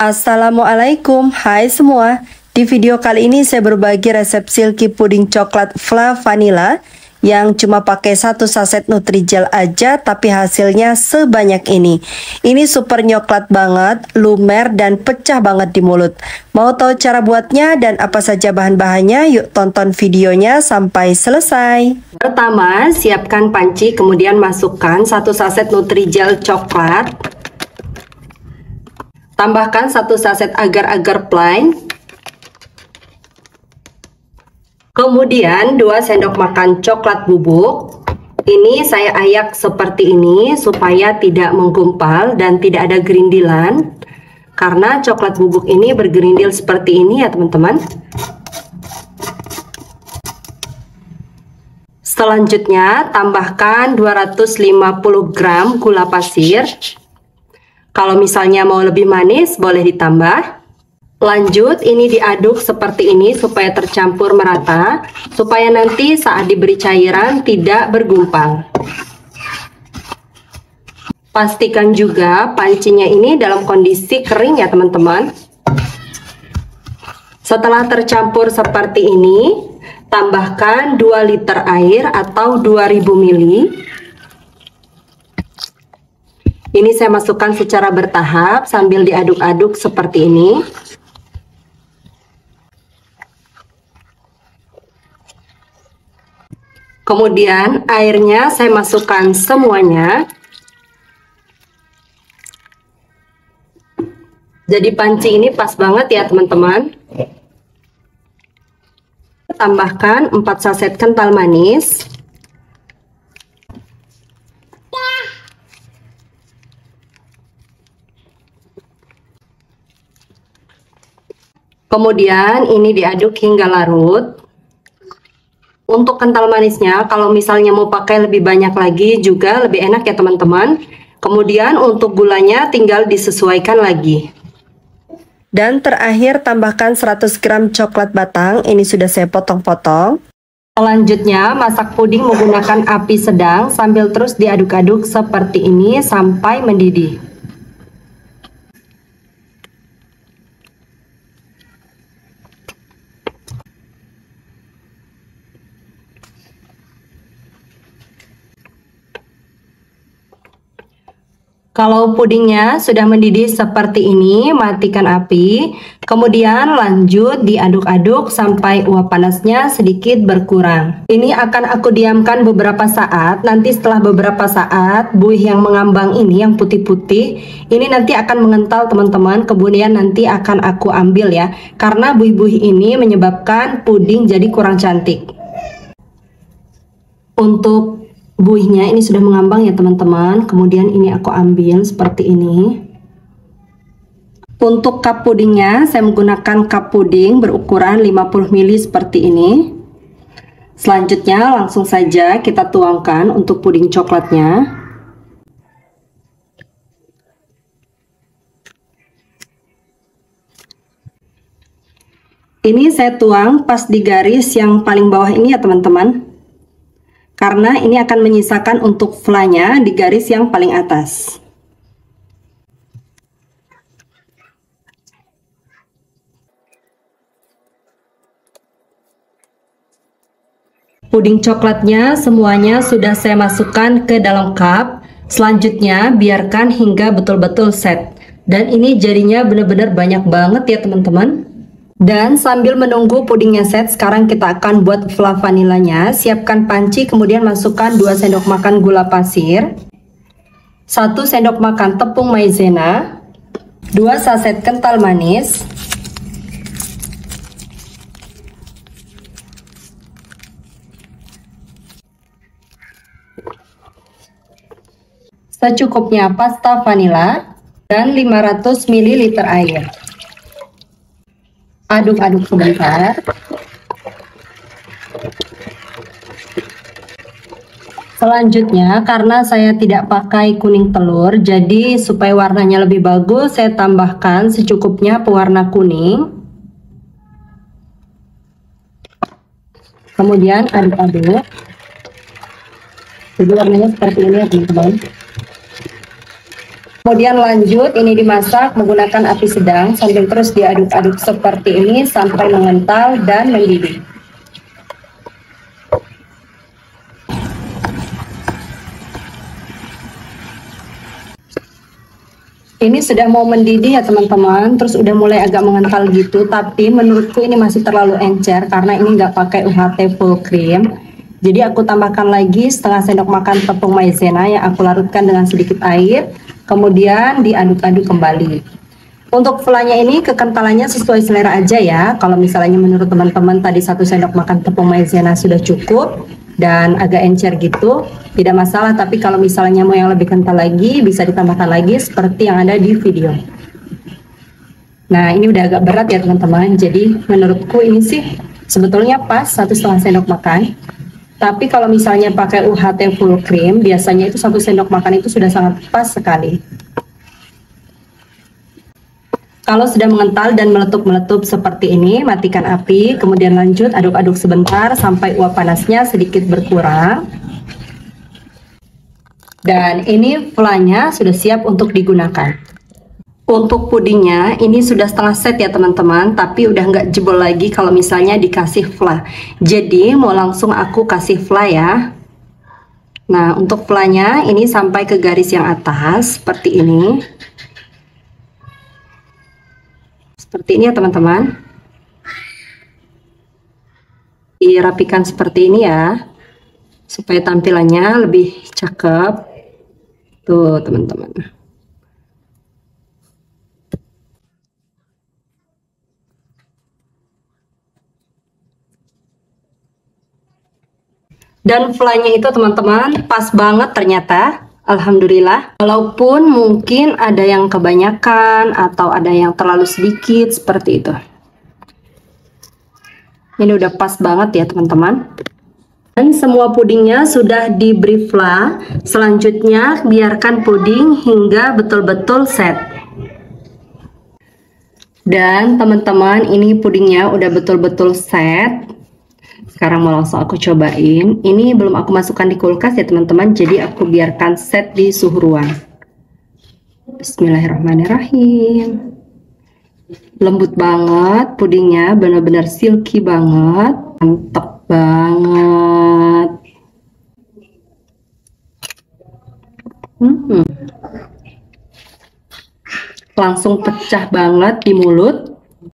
Assalamualaikum, hai semua. Di video kali ini saya berbagi resep silky puding coklat fla vanilla yang cuma pakai 1 saset Nutrijel aja tapi hasilnya sebanyak ini. Ini super nyoklat banget, lumer dan pecah banget di mulut. Mau tahu cara buatnya dan apa saja bahan-bahannya? Yuk tonton videonya sampai selesai. Pertama, siapkan panci, kemudian masukkan 1 saset Nutrijel coklat. Tambahkan 1 saset agar-agar plain. Kemudian 2 sendok makan coklat bubuk. Ini saya ayak seperti ini supaya tidak menggumpal dan tidak ada gerindilan. Karena coklat bubuk ini bergerindil seperti ini ya teman-teman. Selanjutnya tambahkan 250 gram gula pasir. Kalau misalnya mau lebih manis, boleh ditambah. Lanjut, ini diaduk seperti ini supaya tercampur merata, supaya nanti saat diberi cairan tidak bergumpal. Pastikan juga pancinya ini dalam kondisi kering ya teman-teman. Setelah tercampur seperti ini, tambahkan 2 liter air atau 2000 ml. Ini saya masukkan secara bertahap sambil diaduk-aduk seperti ini. Kemudian airnya saya masukkan semuanya. Jadi panci ini pas banget ya teman-teman. Tambahkan 4 saset kental manis. Kemudian ini diaduk hingga larut. Untuk kental manisnya, kalau misalnya mau pakai lebih banyak lagi juga lebih enak ya teman-teman. Kemudian untuk gulanya tinggal disesuaikan lagi. Dan terakhir tambahkan 100 gram coklat batang. Ini sudah saya potong-potong. Selanjutnya masak puding menggunakan api sedang sambil terus diaduk-aduk seperti ini sampai mendidih. Kalau pudingnya sudah mendidih seperti ini, matikan api. Kemudian lanjut diaduk-aduk sampai uap panasnya sedikit berkurang. Ini akan aku diamkan beberapa saat. Nanti setelah beberapa saat, buih yang mengambang ini, yang putih-putih, ini nanti akan mengental teman-teman. Kemudian nanti akan aku ambil ya. Karena buih-buih ini menyebabkan puding jadi kurang cantik. Untuk buihnya ini sudah mengambang ya teman-teman. Kemudian ini aku ambil seperti ini. Untuk cup pudingnya saya menggunakan cup puding berukuran 50 ml seperti ini. Selanjutnya langsung saja kita tuangkan untuk puding coklatnya. Ini saya tuang pas di garis yang paling bawah ini ya teman-teman. Karena ini akan menyisakan untuk flanya di garis yang paling atas. Puding coklatnya semuanya sudah saya masukkan ke dalam cup. Selanjutnya biarkan hingga betul-betul set. Dan ini jadinya benar-benar banyak banget ya teman-teman. Dan sambil menunggu pudingnya set, sekarang kita akan buat fla vanilanya. Siapkan panci, kemudian masukkan 2 sendok makan gula pasir, 1 sendok makan tepung maizena, 2 saset kental manis, secukupnya pasta vanila, dan 500 ml air. Aduk-aduk sebentar. Selanjutnya, karena saya tidak pakai kuning telur, jadi supaya warnanya lebih bagus, saya tambahkan secukupnya pewarna kuning. Kemudian aduk-aduk. Jadi warnanya seperti ini ya teman-teman. Kemudian lanjut ini dimasak menggunakan api sedang sambil terus diaduk-aduk seperti ini sampai mengental dan mendidih. Ini sudah mau mendidih ya teman-teman, terus udah mulai agak mengental gitu, tapi menurutku ini masih terlalu encer karena ini nggak pakai UHT full cream. Jadi aku tambahkan lagi setengah sendok makan tepung maizena yang aku larutkan dengan sedikit air, kemudian diaduk-aduk kembali. Untuk flanya ini kekentalannya sesuai selera aja ya. Kalau misalnya menurut teman-teman tadi 1 sendok makan tepung maizena sudah cukup dan agak encer gitu, tidak masalah. Tapi kalau misalnya mau yang lebih kental lagi, bisa ditambahkan lagi seperti yang ada di video. Nah, ini udah agak berat ya teman-teman. Jadi menurutku ini sih sebetulnya pas 1,5 sendok makan. Tapi kalau misalnya pakai UHT full cream, biasanya itu 1 sendok makan itu sudah sangat pas sekali. Kalau sudah mengental dan meletup-meletup seperti ini, matikan api, kemudian lanjut aduk-aduk sebentar sampai uap panasnya sedikit berkurang. Dan ini flanya sudah siap untuk digunakan. Untuk pudingnya, ini sudah setengah set ya teman-teman, tapi udah nggak jebol lagi kalau misalnya dikasih fla. Jadi mau langsung aku kasih fla ya. Nah, untuk flanya ini sampai ke garis yang atas, seperti ini. Seperti ini ya teman-teman, dirapikan seperti ini ya supaya tampilannya lebih cakep tuh teman-teman. Dan flanya itu teman-teman pas banget ternyata. Alhamdulillah, walaupun mungkin ada yang kebanyakan atau ada yang terlalu sedikit seperti itu. Ini udah pas banget ya teman-teman. Dan semua pudingnya sudah diberi fla. Selanjutnya biarkan puding hingga betul-betul set. Dan teman-teman, ini pudingnya udah betul-betul set. Sekarang mau langsung aku cobain. Ini belum aku masukkan di kulkas ya teman-teman, jadi aku biarkan set di suhu ruang. Bismillahirrahmanirrahim. Lembut banget pudingnya, benar-benar silky banget, mantep banget. Langsung pecah banget di mulut.